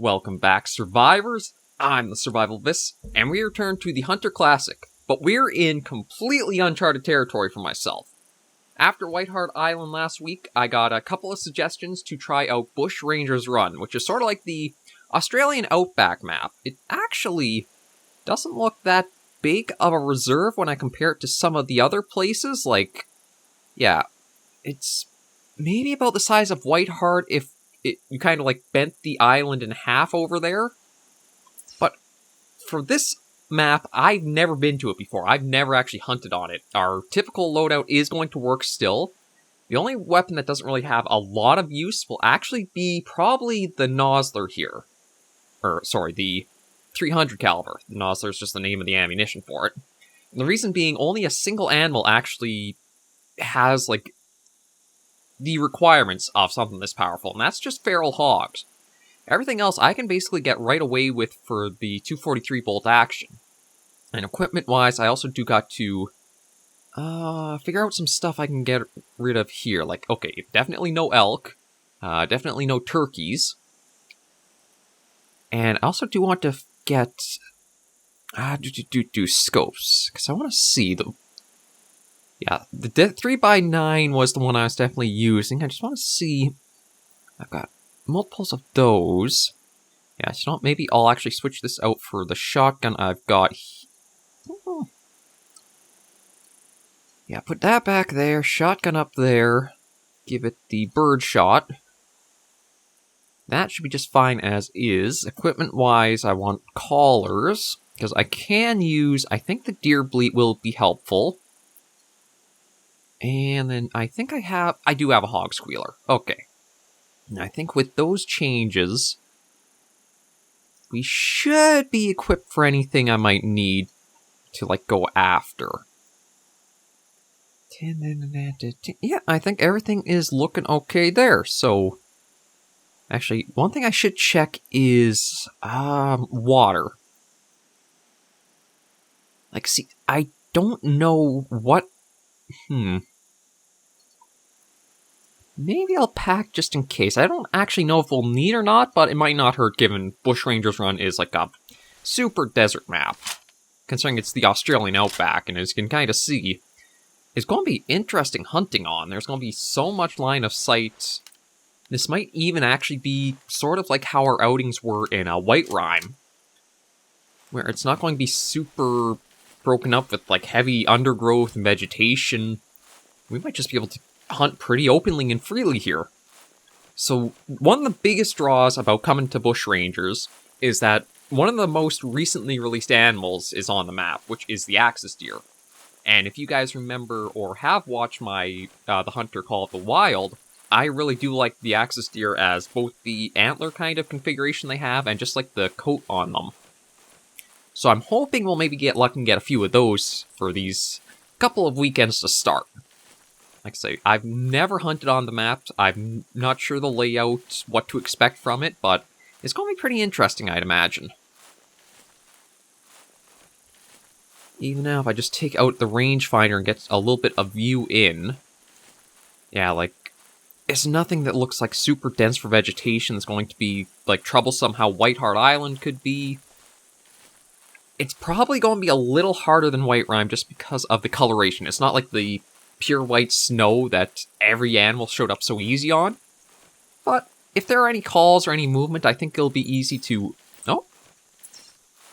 Welcome back, survivors. I'm the SurvivalVis, and we return to the Hunter Classic, but we're in completely uncharted territory for myself. After Whiteheart Island last week, I got a couple of suggestions to try out Bushranger's Run, which is sort of like the Australian Outback map. It actually doesn't look that big of a reserve when I compare it to some of the other places, it's maybe about the size of Whiteheart if you kind of bent the island in half over there. But for this map, I've never been to it before. I've never actually hunted on it. Our typical loadout is going to work still. The only weapon that doesn't really have a lot of use will actually be probably the Nozzler here. The 300 caliber. The Nozzler is just the name of the ammunition for it. And the reason being, only a single animal actually has, the requirements of something this powerful, and that's just feral hogs. Everything else I can basically get right away with for the 243 bolt action. And equipment-wise, I also do got to figure out some stuff I can get rid of here. Definitely no elk, definitely no turkeys. And I also do want to get scopes, because I want to see the... Yeah, the 3x9 was the one I was definitely using. I just want to see... I've got multiples of those. Yeah, so maybe I'll actually switch this out for the shotgun I've got. Yeah, put that back there, shotgun up there. Give it the bird shot. That should be just fine as is. Equipment-wise, I want collars, because I can use... I think the deer bleat will be helpful. And then I think I do have a hog squealer. Okay. And I think with those changes, we should be equipped for anything I might need to, go after. Yeah, I think everything is looking okay there. So, actually, one thing I should check is water. I don't know what... Maybe I'll pack just in case. I don't actually know if we'll need or not, but it might not hurt given Bushranger's Run is a super desert map. Considering it's the Australian Outback, and as you can kind of see, it's going to be interesting hunting on. There's going to be so much line of sight. This might even actually be sort of like how our outings were in White Rime, where it's not going to be super broken up with heavy undergrowth and vegetation. We might just be able to hunt pretty openly and freely here. So one of the biggest draws about coming to Bushrangers is that one of the most recently released animals is on the map, which is the axis deer. And if you guys remember or have watched my The Hunter Call of the Wild, I really do like the axis deer as both the antler kind of configuration they have and just the coat on them. So I'm hoping we'll maybe get lucky and get a few of those for these couple of weekends to start. Like I say, I've never hunted on the map. I'm not sure the layout, what to expect from it, but it's going to be pretty interesting, I'd imagine. Even now, if I just take out the rangefinder and get a little bit of view in, yeah, it's nothing that looks super dense for vegetation that's going to be, troublesome how Whiteheart Island could be. It's probably going to be a little harder than White Rime just because of the coloration. It's not like the pure white snow that every animal showed up so easy on. But if there are any calls or any movement, I think it'll be easy to... Oh.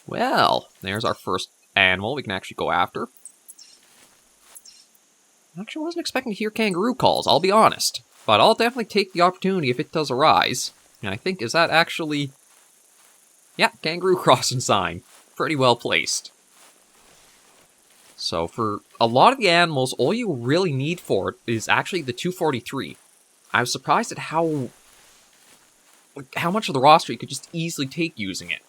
Well, there's our first animal we can actually go after. Actually, I wasn't expecting to hear kangaroo calls, I'll be honest. But I'll definitely take the opportunity if it does arise. And I think, is that actually... Yeah, kangaroo crossing sign. Pretty well placed. So for a lot of the animals, all you really need for it is actually the 243. I was surprised at how much of the roster you could just easily take using it.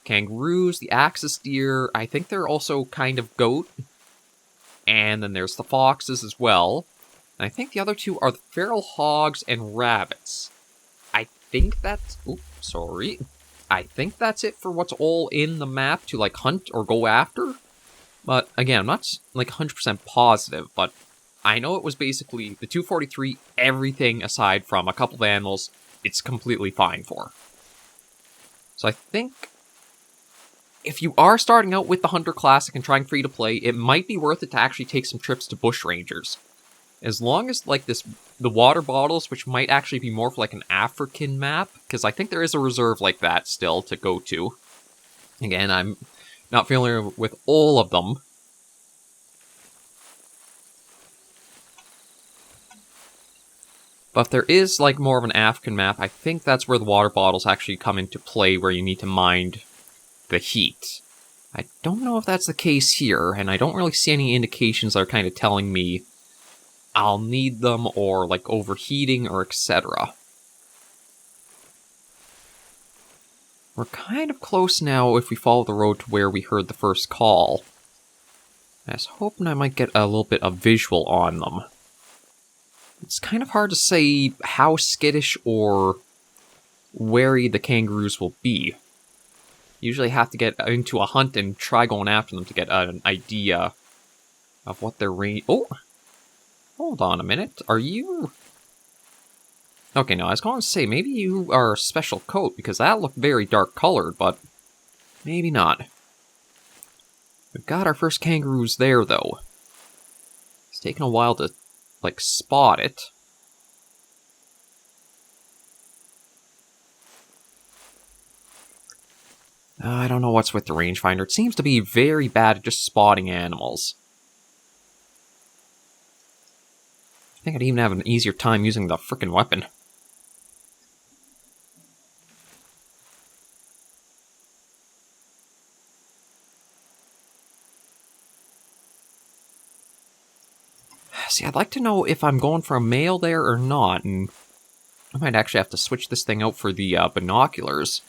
Kangaroos, the axis deer, I think they're also kind of goat. And then there's the foxes as well. And I think the other two are the feral hogs and rabbits. I think that's... Oops, sorry. I think that's it for what's all in the map to hunt or go after. But, again, I'm not, 100% positive, but I know it was basically the 243, everything aside from a couple of animals, it's completely fine for. So I think if you are starting out with the Hunter Classic and trying free to play, it might be worth it to actually take some trips to Bushrangers. As long as, like, the water bottles, which might actually be more for, like, an African map, because I think there is a reserve like that still to go to. Again, I'm not familiar with all of them. But if there is, like, more of an African map, I think that's where the water bottles actually come into play, where you need to mind the heat. I don't know if that's the case here, and I don't really see any indications that are kind of telling me I'll need them, or, like, overheating, or etc. We're kind of close now if we follow the road to where we heard the first call. I was hoping I might get a little bit of visual on them. It's kind of hard to say how skittish or wary the kangaroos will be. Usually have to get into a hunt and try going after them to get an idea of what their range... Oh! Hold on a minute. Are you... Okay, no, I was going to say, maybe you are a special coat, because that looked very dark colored, but maybe not. We've got our first kangaroos there, though. It's taken a while to, like, spot it. I don't know what's with the rangefinder. It seems to be very bad at just spotting animals. I think I'd even have an easier time using the frickin' weapon. See, I'd like to know if I'm going for a male there or not, and I might actually have to switch this thing out for the binoculars.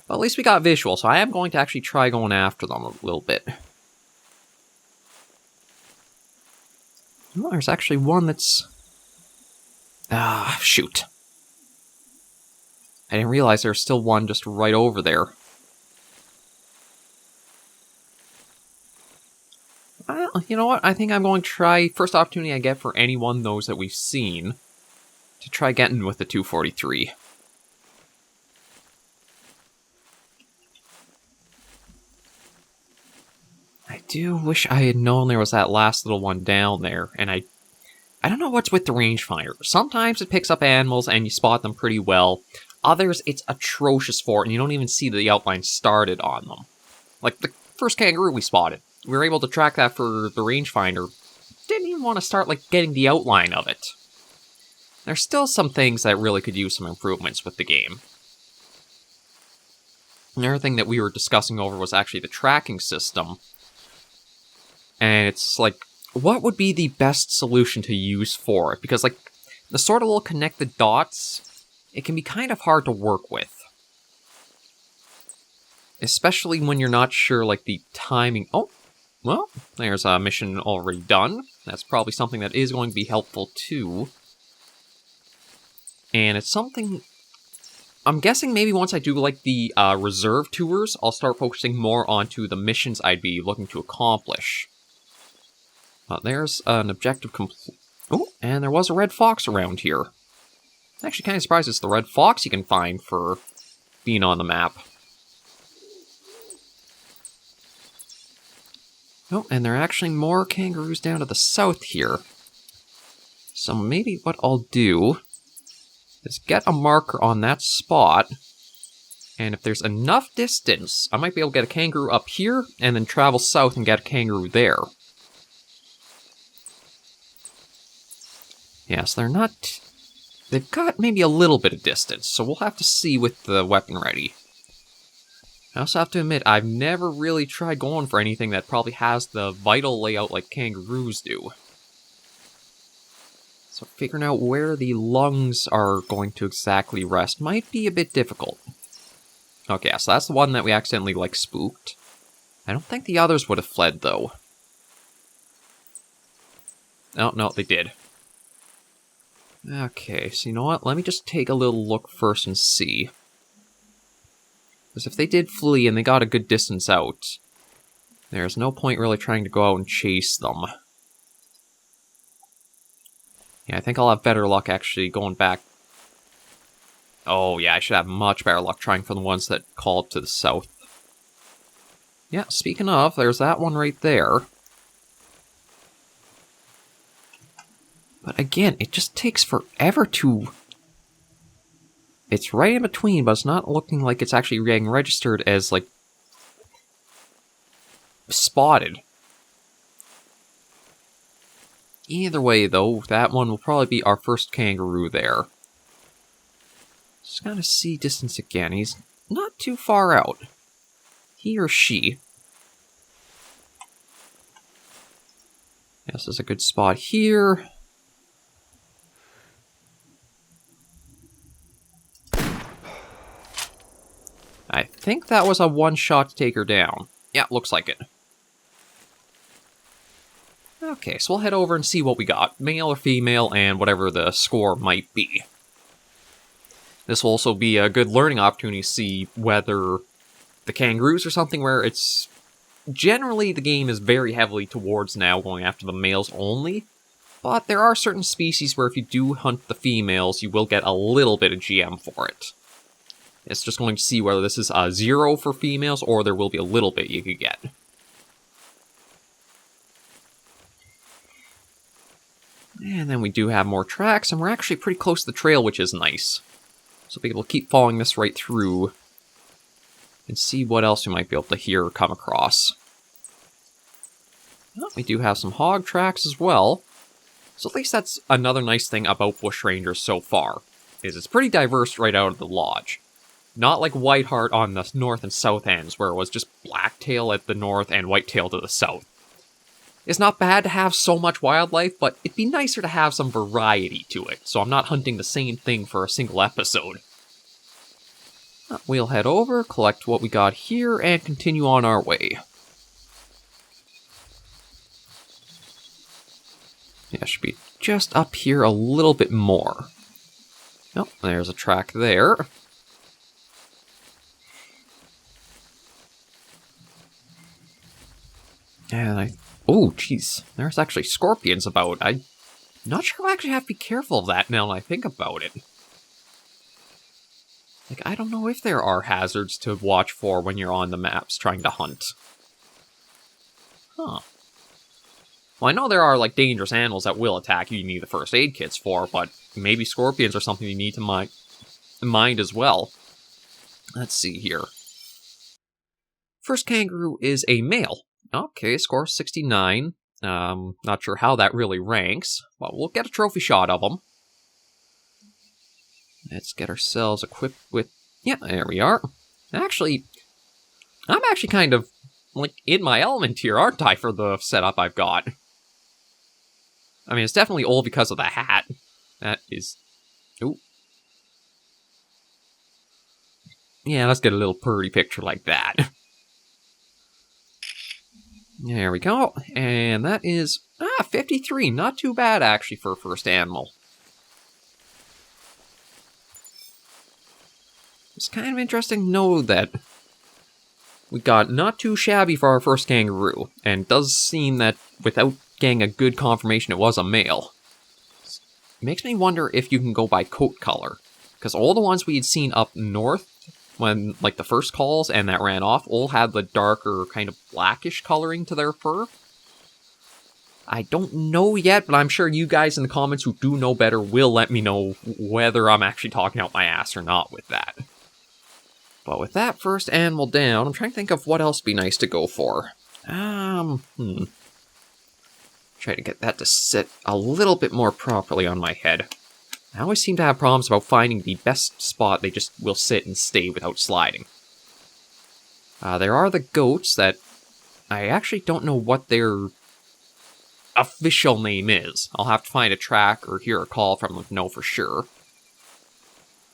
But at least we got visual, so I am going to actually try going after them a little bit. Well, there's actually one that's... Ah, shoot. I didn't realize there's still one just right over there. Well, you know what? I think I'm going to try, first opportunity I get for any one of those that we've seen, to try getting with the 243. I do wish I had known there was that last little one down there, and I don't know what's with the rangefinder. Sometimes it picks up animals and you spot them pretty well. Others, it's atrocious for it, and you don't even see the outline started on them. Like the first kangaroo we spotted. We were able to track that for the rangefinder. Didn't even want to start, like, getting the outline of it. There's still some things that really could use some improvements with the game. Another thing that we were discussing over was actually the tracking system. And it's like, what would be the best solution to use for it? Because, like, the sort of little connected dots, it can be kind of hard to work with. Especially when you're not sure, like, the timing... Oh, well, there's a mission already done. That's probably something that is going to be helpful, too. And it's something... I'm guessing maybe once I do, like, the reserve tours, I'll start focusing more onto the missions I'd be looking to accomplish. There's an objective complete. Oh, and there was a red fox around here. I'm actually kind of surprised it's the red fox you can find for being on the map. Oh, and there are actually more kangaroos down to the south here. So maybe what I'll do is get a marker on that spot, and if there's enough distance, I might be able to get a kangaroo up here, and then travel south and get a kangaroo there. Yes, they're not... They've got maybe a little bit of distance, so we'll have to see with the weapon ready. I also have to admit, I've never really tried going for anything that probably has the vital layout like kangaroos do. So figuring out where the lungs are going to exactly rest might be a bit difficult. Okay, so that's the one that we accidentally, like, spooked. I don't think the others would have fled, though. Oh, no, they did. Okay, so you know what? Let me just take a little look first and see. Because if they did flee and they got a good distance out, there's no point really trying to go out and chase them. Yeah, I think I'll have better luck actually going back. Oh, yeah, I should have much better luck trying for the ones that call up to the south. Yeah, speaking of, there's that one right there. But again, it just takes forever to... It's right in between, but it's not looking like it's actually getting registered as, like, spotted. Either way, though, that one will probably be our first kangaroo there. Just gotta see distance again. He's not too far out. He or she. This is a good spot here. I think that was a one-shot to take her down. Yeah, looks like it. Okay, so we'll head over and see what we got. Male or female, and whatever the score might be. This will also be a good learning opportunity to see whether the kangaroos are something where it's... Generally, the game is very heavily towards now going after the males only. But there are certain species where if you do hunt the females, you will get a little bit of GM for it. It's just going to see whether this is a 0 for females, or there will be a little bit you could get. And then we do have more tracks, and we're actually pretty close to the trail, which is nice. So we'll be able to keep following this right through, and see what else we might be able to hear or come across. Well, we do have some hog tracks as well. So at least that's another nice thing about Bushrangers so far, is it's pretty diverse right out of the lodge. Not like Whiteheart on the north and south ends, where it was just blacktail at the north and whitetail to the south. It's not bad to have so much wildlife, but it'd be nicer to have some variety to it, so I'm not hunting the same thing for a single episode. We'll head over, collect what we got here, and continue on our way. Yeah, should be just up here a little bit more. Oh, there's a track there. And oh, jeez. There's actually scorpions about. I'm not sure I actually have to be careful of that now that I think about it. Like, I don't know if there are hazards to watch for when you're on the maps trying to hunt. Huh. Well, I know there are, like, dangerous animals that will attack you need the first aid kits for, but maybe scorpions are something you need to mind as well. Let's see here. First kangaroo is a male. Okay, score 69. Not sure how that really ranks, but we'll get a trophy shot of him. Let's get ourselves equipped with... Yeah, there we are. Actually, I'm actually kind of, like, in my element here, aren't I, for the setup I've got? I mean, it's definitely all because of the hat. That is... Ooh. Yeah, let's get a little purdy picture like that. There we go. And that is... 53. Not too bad, actually, for a first animal. It's kind of interesting to know that we got not too shabby for our first kangaroo, and it does seem that without getting a good confirmation it was a male. It makes me wonder if you can go by coat color, because all the ones we had seen up north, when, like, the first calls and that ran off, all had the darker, kind of blackish coloring to their fur. I don't know yet, but I'm sure you guys in the comments who do know better will let me know whether I'm actually talking out my ass or not with that. But with that first animal down, I'm trying to think of what else would be nice to go for. Try to get that to sit a little bit more properly on my head. I always seem to have problems about finding the best spot they just will sit and stay without sliding. There are the goats that I actually don't know what their official name is. I'll have to find a track or hear a call from them to know for sure.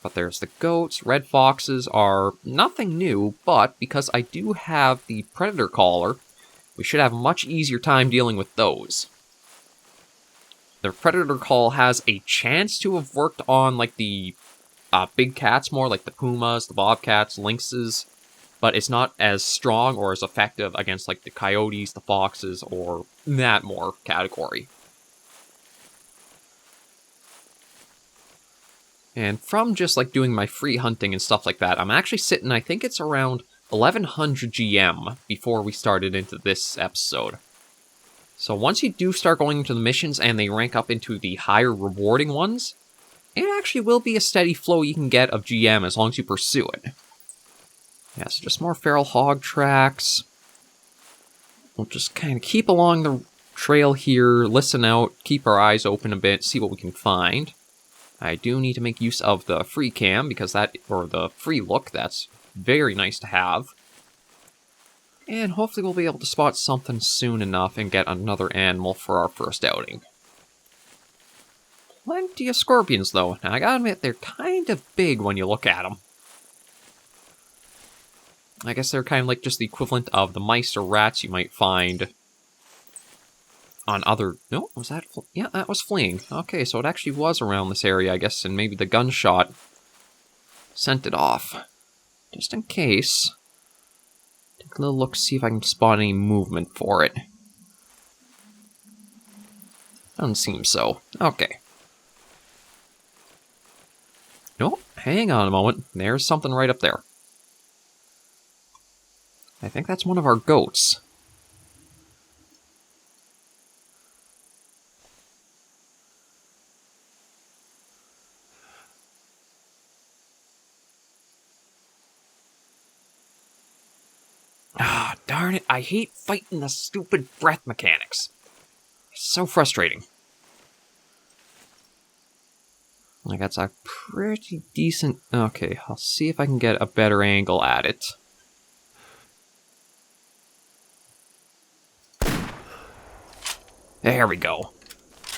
But there's the goats. Red foxes are nothing new, but because I do have the predator collar, we should have a much easier time dealing with those. The predator call has a chance to have worked on, like, the big cats more, like the pumas, the bobcats, lynxes, but it's not as strong or as effective against, like, the coyotes, the foxes, or that more category. And from just like doing my free hunting and stuff like that, I'm actually sitting, I think it's around 1100 GM before we started into this episode. So once you do start going into the missions and they rank up into the higher rewarding ones, it actually will be a steady flow you can get of GM as long as you pursue it. Yeah, so just more feral hog tracks. We'll just kind of keep along the trail here, listen out, keep our eyes open a bit, see what we can find. I do need to make use of the free cam because or the free look, that's very nice to have. And hopefully we'll be able to spot something soon enough and get another animal for our first outing. Plenty of scorpions though. Now I gotta admit, they're kind of big when you look at them. I guess they're kind of like just the equivalent of the mice or rats you might find on other... No, was that... Yeah, that was fleeing. Okay, so it actually was around this area, I guess, and maybe the gunshot sent it off. Just in case. Take a little look, see if I can spot any movement for it. Doesn't seem so. Okay. No, hang on a moment. There's something right up there. I think that's one of our goats. Ah, darn it. I hate fighting the stupid breath mechanics. It's so frustrating. Like, that's a pretty decent... Okay, I'll see if I can get a better angle at it. There we go.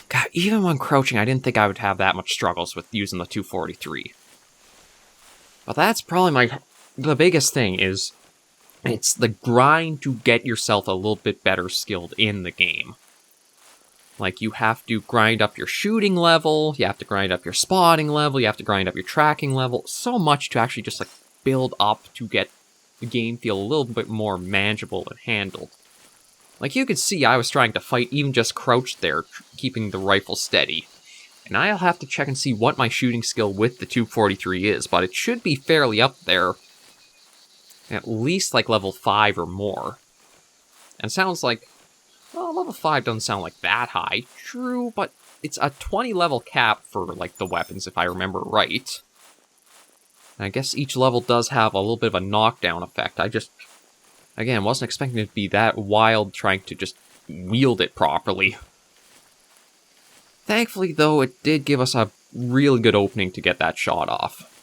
God, even when crouching, I didn't think I would have that much struggles with using the 243. But that's probably the biggest thing is... It's the grind to get yourself a little bit better skilled in the game. Like, you have to grind up your shooting level, you have to grind up your spotting level, you have to grind up your tracking level. So much to actually just, like, build up to get the game feel a little bit more manageable and handled. Like, you could see I was trying to fight even just crouched there, keeping the rifle steady. And I'll have to check and see what my shooting skill with the 243 is, but it should be fairly up there. At least, like, level 5 or more. And it sounds like... Well, level 5 doesn't sound like that high. True, but it's a 20 level cap for, like, the weapons, if I remember right. And I guess each level does have a little bit of a knockdown effect. I just, again, wasn't expecting it to be that wild trying to just wield it properly. Thankfully, though, it did give us a really good opening to get that shot off.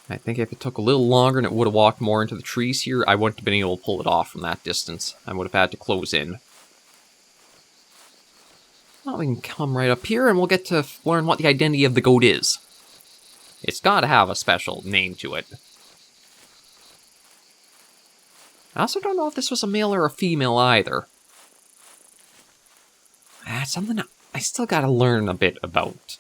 I think if it took a little longer and it would have walked more into the trees here, I wouldn't have been able to pull it off from that distance. I would have had to close in. Well, we can come right up here and we'll get to learn what the identity of the goat is. It's gotta have a special name to it. I also don't know if this was a male or a female either. That's something I still gotta learn a bit about.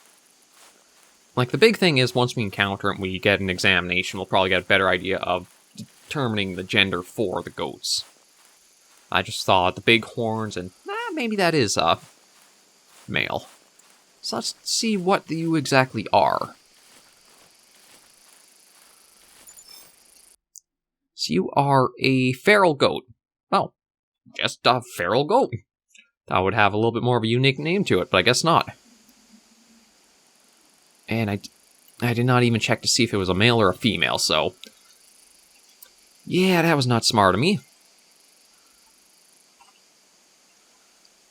Like, the big thing is, once we encounter it and we get an examination, we'll probably get a better idea of determining the gender for the goats. I just thought the big horns and, maybe that is, male. So let's see what you exactly are. So you are a feral goat. Well, just a feral goat. That would have a little bit more of a unique name to it, but I guess not. And I did not even check to see if it was a male or a female, so... Yeah, that was not smart of me.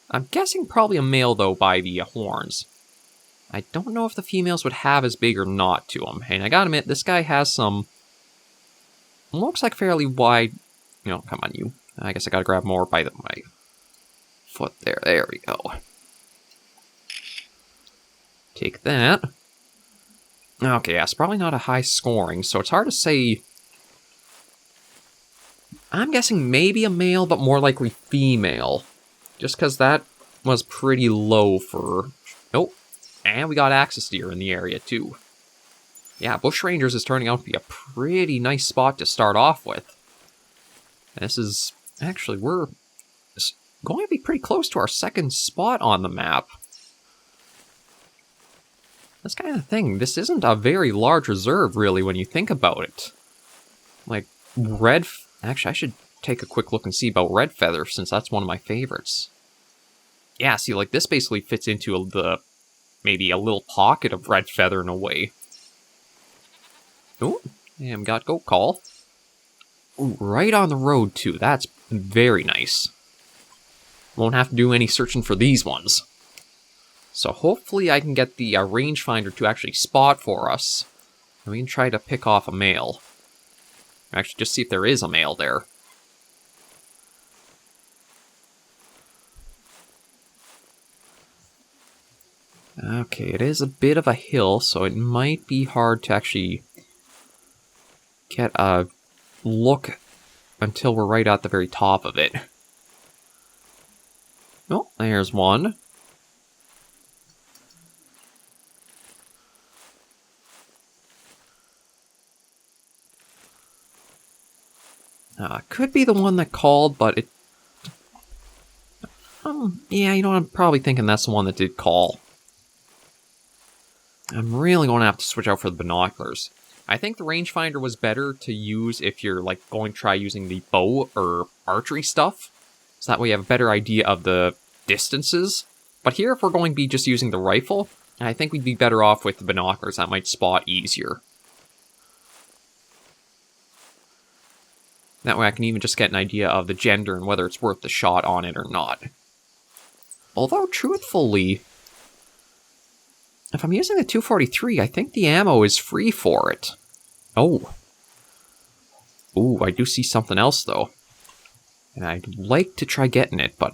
I'm guessing probably a male, though, by the horns. I don't know if the females would have as big or not to them. And I gotta admit, this guy has some... Looks like fairly wide... come on, you. I guess I gotta grab more by my foot there. There we go. Take that. Okay, yeah, it's probably not a high scoring, so it's hard to say... I'm guessing maybe a male, but more likely female. Just because that was pretty low for... Oh, and we got axis deer in the area, too. Yeah, Bushrangers is turning out to be a pretty nice spot to start off with. And this is... Actually, we're going to be pretty close to our second spot on the map. That's kind of the thing. This isn't a very large reserve, really, when you think about it. Like, red... Actually, I should take a quick look and see about red feather, since that's one of my favorites. Yeah, see, like, this basically fits into maybe a little pocket of red feather in a way. Ooh, and we got goat call. Ooh, right on the road, too. That's very nice. Won't have to do any searching for these ones. So hopefully I can get the rangefinder to actually spot for us. And we can try to pick off a male. Actually, just see if there is a male there. Okay, it is a bit of a hill, so it might be hard to actually get a look until we're right at the very top of it. Oh, there's one. Could be the one that called, but it... yeah, you know what, I'm probably thinking that's the one that did call. I'm really going to have to switch out for the binoculars. I think the rangefinder was better to use if you're, like, going to try using the bow or archery stuff. So that way you have a better idea of the distances. But here, if we're going to be just using the rifle, I think we'd be better off with the binoculars. That might spot easier. That way I can even just get an idea of the gender and whether it's worth the shot on it or not. Although, truthfully, if I'm using the 243, I think the ammo is free for it. Oh. Ooh, I do see something else, though. And I'd like to try getting it, but...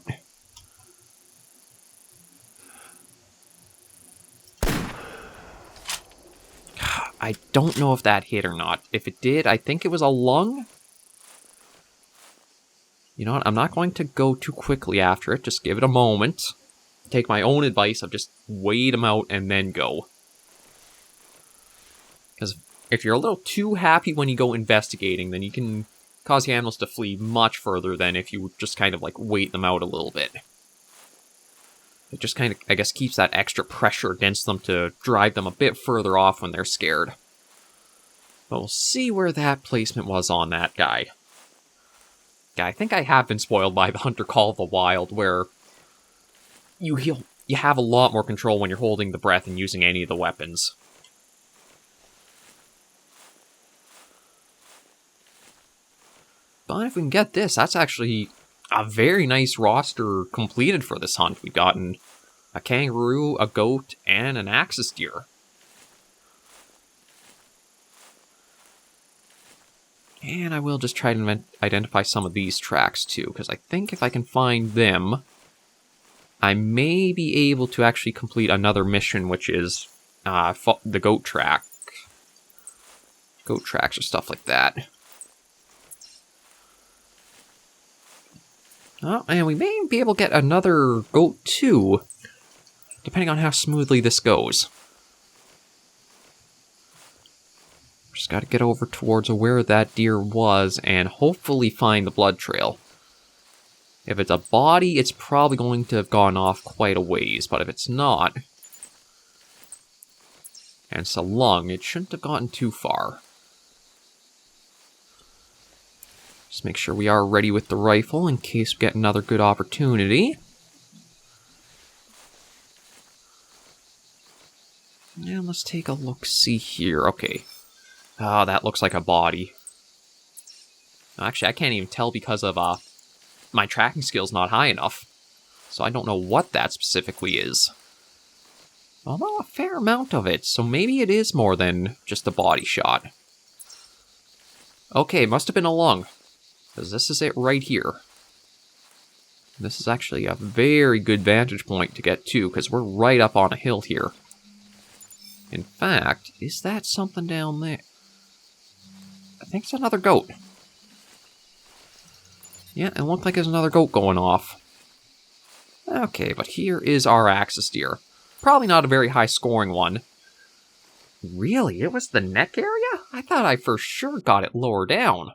I don't know if that hit or not. If it did, I think it was a lung. You know what, I'm not going to go too quickly after it. Just give it a moment. Take my own advice of just wait them out and then go. Because if you're a little too happy when you go investigating, then you can cause the animals to flee much further than if you just kind of like wait them out a little bit. It just kind of, I guess, keeps that extra pressure against them to drive them a bit further off when they're scared. But we'll see where that placement was on that guy. Yeah, I think I have been spoiled by the Hunter Call of the Wild, where you have a lot more control when you're holding the breath and using any of the weapons. But if we can get this, that's actually a very nice roster completed for this hunt. We've gotten a kangaroo, a goat, and an axis deer. And I will just try to identify some of these tracks too, because I think if I can find them, I may be able to actually complete another mission, which is the goat track. Goat tracks or stuff like that. Oh, and we may be able to get another goat too, depending on how smoothly this goes. Just got to get over towards where that deer was and hopefully find the blood trail. If it's a body, it's probably going to have gone off quite a ways, but if it's not, and it's a lung, it shouldn't have gotten too far. Just make sure we are ready with the rifle in case we get another good opportunity. And let's take a look-see here. Okay. Oh, that looks like a body. Actually, I can't even tell because of my tracking skill's not high enough. So I don't know what that specifically is. Although a fair amount of it, so maybe it is more than just a body shot. Okay, must have been a lung. Because this is it right here. This is actually a very good vantage point to get to, because we're right up on a hill here. In fact, is that something down there? I think it's another goat. Yeah, it looked like there's another goat going off. Okay, but here is our axis deer. Probably not a very high scoring one. Really? It was the neck area? I thought I for sure got it lower down.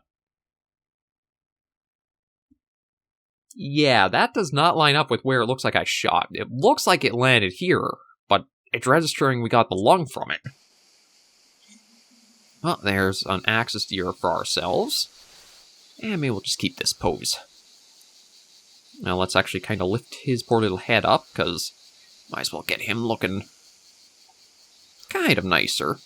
Yeah, that does not line up with where it looks like I shot. It looks like it landed here, but it's registering we got the lung from it. Well, there's an axis deer for ourselves. And maybe we'll just keep this pose. Now let's actually kind of lift his poor little head up, because might as well get him looking kind of nicer.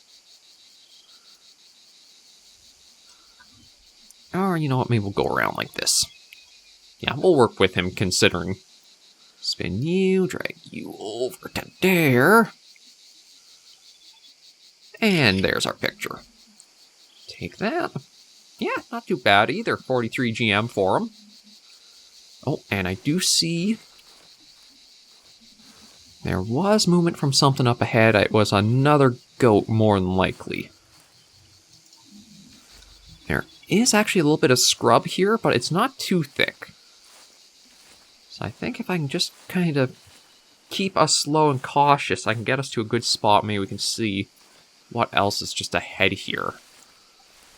Or, you know what, maybe we'll go around like this. Yeah, we'll work with him, considering. Spin you, drag you over to there. And there's our picture. Take that. Yeah, not too bad either. 43 GM for him. Oh, and I do see there was movement from something up ahead. It was another goat, more than likely. There is actually a little bit of scrub here, but it's not too thick. So I think if I can just kind of keep us slow and cautious, I can get us to a good spot. Maybe we can see what else is just ahead here.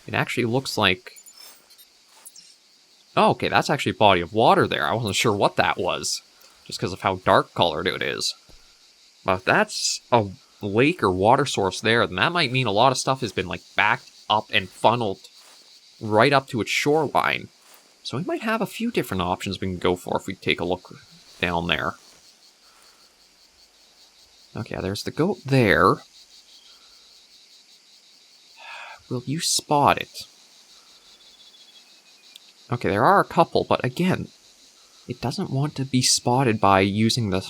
It actually looks like... Oh, okay, that's actually a body of water there. I wasn't sure what that was, just because of how dark colored it is. But if that's a lake or water source there, then that might mean a lot of stuff has been like backed up and funneled right up to its shoreline. So we might have a few different options we can go for if we take a look down there. Okay, there's the goat there. Will you spot it? Okay, there are a couple, but again, it doesn't want to be spotted by using the...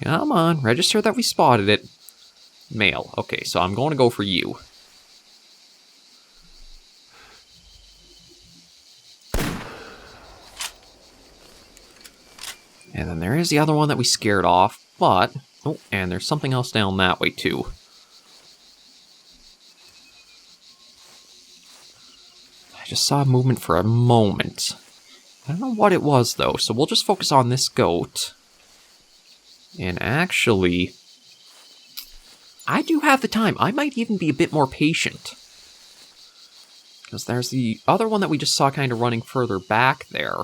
Come on, register that we spotted it. Male. Okay, so I'm going to go for you. And then there is the other one that we scared off, but... Oh, and there's something else down that way, too. I just saw movement for a moment. I don't know what it was, though, so we'll just focus on this goat. And actually... I do have the time. I might even be a bit more patient. Because there's the other one that we just saw kind of running further back there.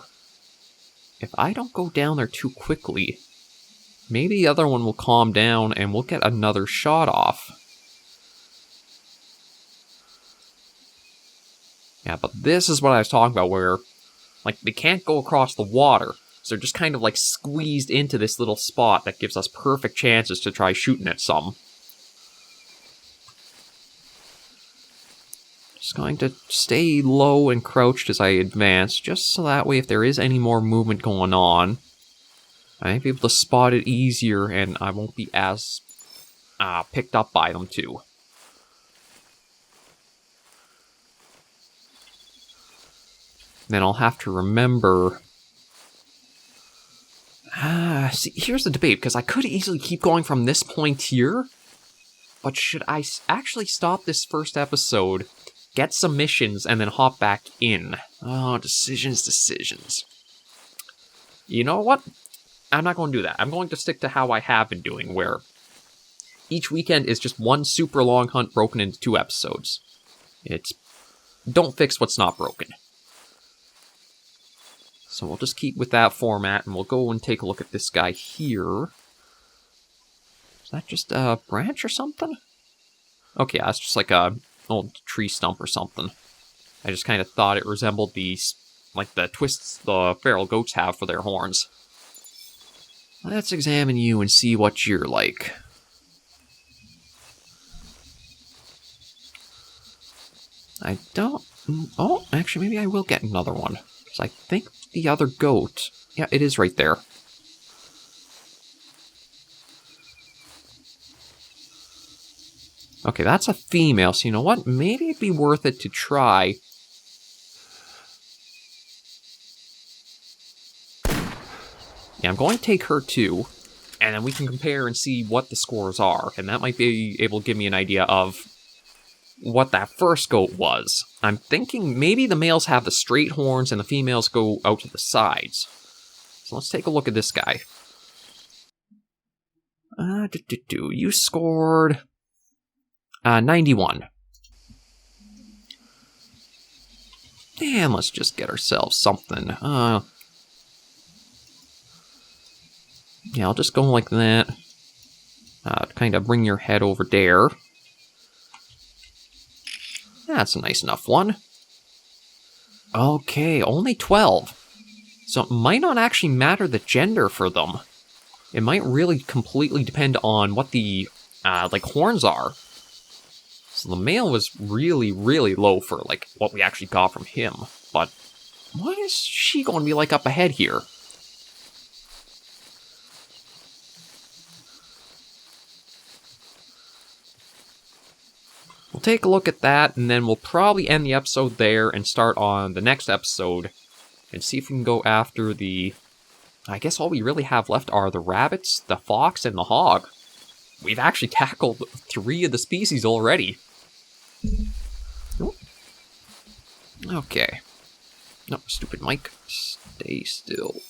If I don't go down there too quickly, maybe the other one will calm down and we'll get another shot off. Yeah, but this is what I was talking about, where, like, they can't go across the water. So they're just kind of, like, squeezed into this little spot that gives us perfect chances to try shooting at some. Just going to stay low and crouched as I advance, just so that way if there is any more movement going on, I might be able to spot it easier and I won't be as picked up by them too. Then I'll have to remember... see, here's the debate, because I could easily keep going from this point here, but should I actually stop this first episode, get some missions, and then hop back in? Oh, decisions. You know what? I'm not going to do that. I'm going to stick to how I have been doing, where each weekend is just one super long hunt broken into 2 episodes. It's... don't fix what's not broken. So we'll just keep with that format, and we'll go and take a look at this guy here. Is that just a branch or something? Okay, that's just like a old tree stump or something. I just kind of thought it resembled these, like the twists the feral goats have for their horns. Let's examine you and see what you're like. I don't... Oh, actually, maybe I will get another one. Because I think the other goat... Yeah, it is right there. Okay, that's a female, so you know what? Maybe it'd be worth it to try... Yeah, I'm going to take her too, and then we can compare and see what the scores are, and that might be able to give me an idea of what that first goat was. I'm thinking maybe the males have the straight horns and the females go out to the sides. So let's take a look at this guy. You scored 91. And let's just get ourselves something. Yeah, I'll just go like that. Kind of bring your head over there. That's a nice enough one. Okay, only 12. So it might not actually matter the gender for them. It might really completely depend on what the, like, horns are. So the male was really, really low for, like, what we actually got from him. But what is she going to be like up ahead here? We'll take a look at that, and then we'll probably end the episode there and start on the next episode and see if we can go after the... I guess all we really have left are the rabbits, the fox, and the hog. We've actually tackled 3 of the species already. Okay. No, stupid mic. Stay still.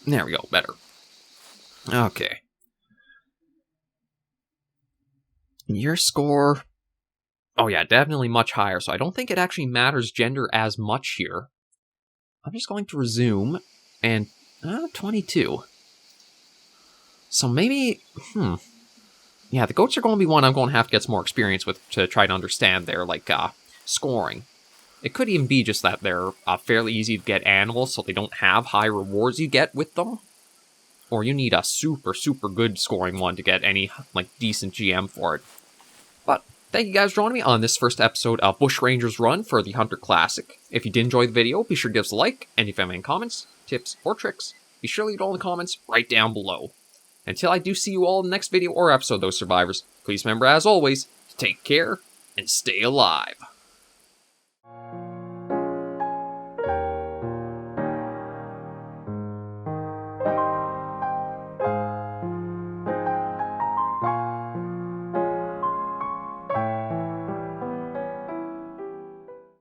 There we go, better. Okay. Your score... Oh yeah, definitely much higher, so I don't think it actually matters gender as much here. I'm just going to resume, and 22. So maybe, yeah, the goats are going to be one I'm going to have to get some more experience with to try to understand their, like, scoring. It could even be just that they're fairly easy to get animals, so they don't have high rewards you get with them. Or you need a super, super good scoring one to get any, like, decent GM for it. But thank you guys for joining me on this first episode of Bushranger's Run for the Hunter Classic. If you did enjoy the video, be sure to give us a like, and if you have any comments, tips, or tricks, be sure to leave it all in the comments right down below. Until I do see you all in the next video or episode, those survivors, please remember, as always, to take care and stay alive.